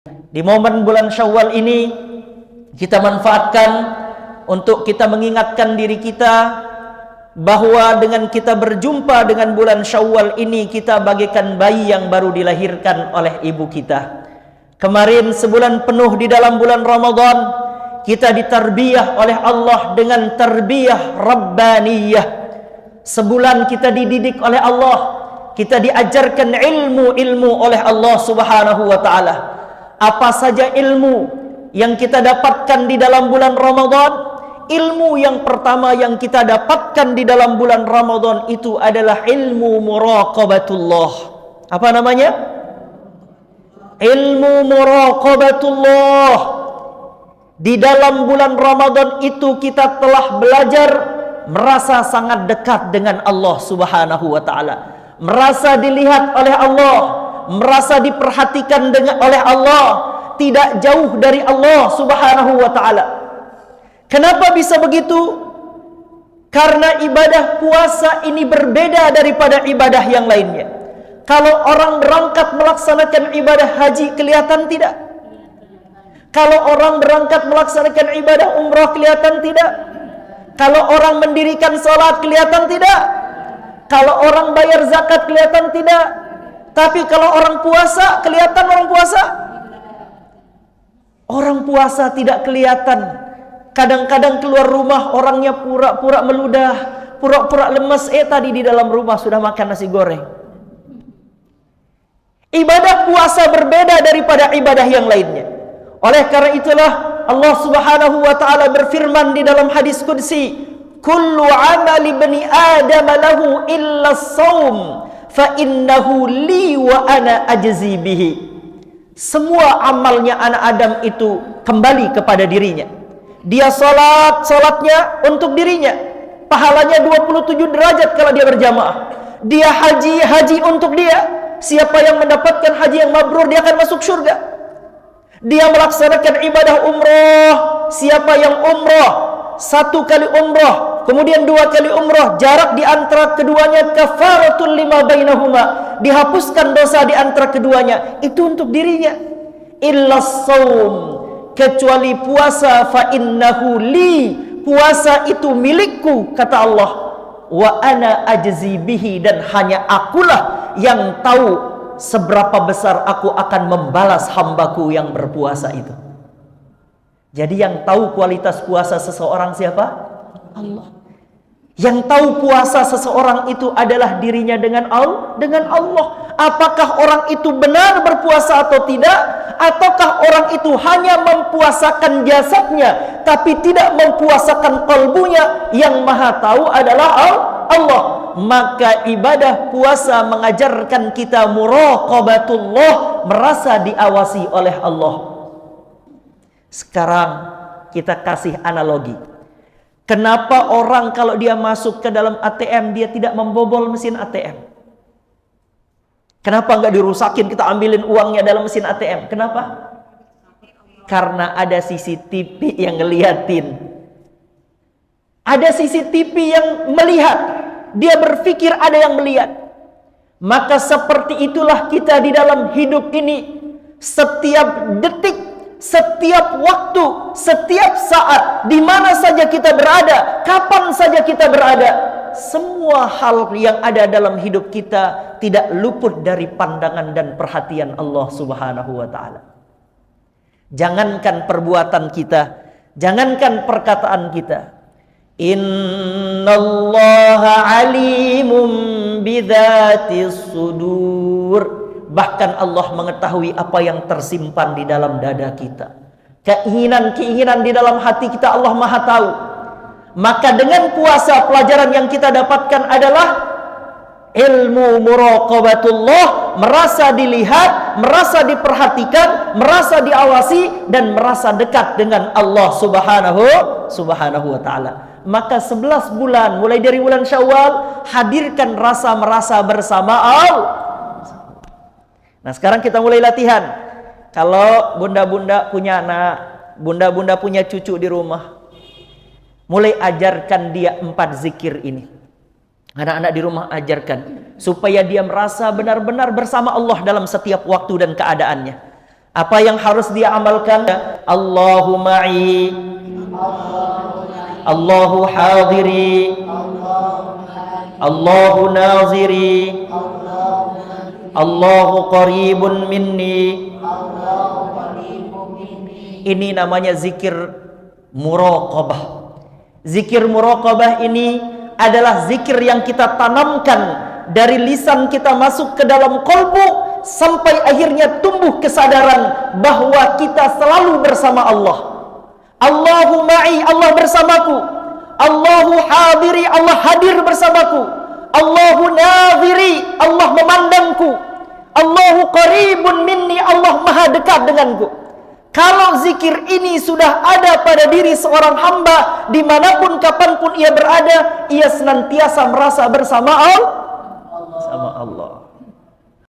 Di momen bulan Syawal ini kita manfaatkan untuk kita mengingatkan diri kita bahwa dengan kita berjumpa dengan bulan Syawal ini kita bagaikan bayi yang baru dilahirkan oleh ibu kita. Kemarin sebulan penuh di dalam bulan Ramadan kita ditarbiyah oleh Allah dengan tarbiyah rabbaniyah. Sebulan kita dididik oleh Allah, kita diajarkan ilmu-ilmu oleh Allah Subhanahu wa taala. Apa saja ilmu yang kita dapatkan di dalam bulan Ramadan? Ilmu yang pertama yang kita dapatkan di dalam bulan Ramadan itu adalah ilmu muraqabatullah. Apa namanya? Ilmu muraqabatullah. Di dalam bulan Ramadan itu kita telah belajar merasa sangat dekat dengan Allah Subhanahu wa taala. Merasa dilihat oleh Allah, merasa diperhatikan oleh Allah, tidak jauh dari Allah Subhanahu wa taala. Kenapa bisa begitu? Karena ibadah puasa ini berbeda daripada ibadah yang lainnya. Kalau orang berangkat melaksanakan ibadah haji kelihatan tidak? Kalau orang berangkat melaksanakan ibadah umrah kelihatan tidak? Kalau orang mendirikan salat kelihatan tidak? Kalau orang bayar zakat kelihatan tidak? Tapi kalau orang puasa, kelihatan orang puasa? Orang puasa tidak kelihatan. Kadang-kadang keluar rumah orangnya pura-pura meludah, pura-pura lemes. Tadi di dalam rumah sudah makan nasi goreng. Ibadah puasa berbeda daripada ibadah yang lainnya. Oleh karena itulah Allah Subhanahu wa taala berfirman di dalam hadis qudsi, "Kullu 'amali bani Adam lahu illa as-shaum." Fa innahu li wa ana ajzi bihi. Semua amalnya anak Adam itu kembali kepada dirinya. Dia salatnya untuk dirinya. Pahalanya 27 derajat kalau dia berjamaah. Dia haji untuk dia. Siapa yang mendapatkan haji yang mabrur dia akan masuk surga. Dia melaksanakan ibadah umrah. Siapa yang umrah 1 kali umrah, kemudian 2 kali umrah, jarak di antara keduanya kafaratul lima bainahuma, dihapuskan dosa di antara keduanya, itu untuk dirinya. Illas saum, kecuali puasa, fa innahu li, puasa itu milikku kata Allah, wa ana ajzi bihi, dan hanya akulah yang tahu seberapa besar aku akan membalas hambaku yang berpuasa itu. Jadi yang tahu kualitas puasa seseorang siapa? Allah. Yang tahu puasa seseorang itu adalah dirinya dengan Allah. Apakah orang itu benar berpuasa atau tidak? Ataukah orang itu hanya mempuasakan jasadnya tapi tidak mempuasakan qalbunya? Yang maha tahu adalah Allah. Maka ibadah puasa mengajarkan kita muraqabatullah, merasa diawasi oleh Allah. Sekarang kita kasih analogi. Kenapa orang kalau dia masuk ke dalam ATM dia tidak membobol mesin ATM? Kenapa nggak dirusakin, kita ambilin uangnya dalam mesin ATM? Kenapa? Karena ada CCTV yang ngeliatin. Ada CCTV yang melihat. Dia berpikir ada yang melihat. Maka seperti itulah kita di dalam hidup ini. Setiap detik, setiap waktu, setiap saat, di mana saja kita berada, kapan saja kita berada, semua hal yang ada dalam hidup kita tidak luput dari pandangan dan perhatian Allah Subhanahu wa taala. Jangankan perbuatan kita, jangankan perkataan kita. Innallaha alimum bidzatis sudur. Bahkan Allah mengetahui apa yang tersimpan di dalam dada kita. Keinginan-keinginan di dalam hati kita Allah maha tahu. Maka dengan puasa, pelajaran yang kita dapatkan adalah ilmu muraqabatullah, merasa dilihat, merasa diperhatikan, merasa diawasi, dan merasa dekat dengan Allah Subhanahu wa ta'ala. Maka 11 bulan, mulai dari bulan Syawal, hadirkan rasa merasa bersama Allah. Nah sekarang kita mulai latihan. Kalau bunda-bunda punya anak, bunda-bunda punya cucu di rumah, mulai ajarkan dia 4 zikir ini. Anak-anak di rumah ajarkan supaya dia merasa benar-benar bersama Allah dalam setiap waktu dan keadaannya. Apa yang harus dia amalkan? Allahu ma'i, Allahu hadiri, Allahu naziri, Allahu qaribun minni. Ini namanya zikir muraqabah. Zikir muraqabah ini adalah zikir yang kita tanamkan dari lisan kita masuk ke dalam qalbu sampai akhirnya tumbuh kesadaran bahwa kita selalu bersama Allah. Allahu ma'i, Allah bersamaku. Allahu hadiri, Allah hadir bersamaku. Allahu naziri, Allah memandangku. Allahu qaribun minni, Allah maha dekat denganku. Kalau zikir ini sudah ada pada diri seorang hamba, dimanapun kapanpun ia berada, ia senantiasa merasa bersama Allah.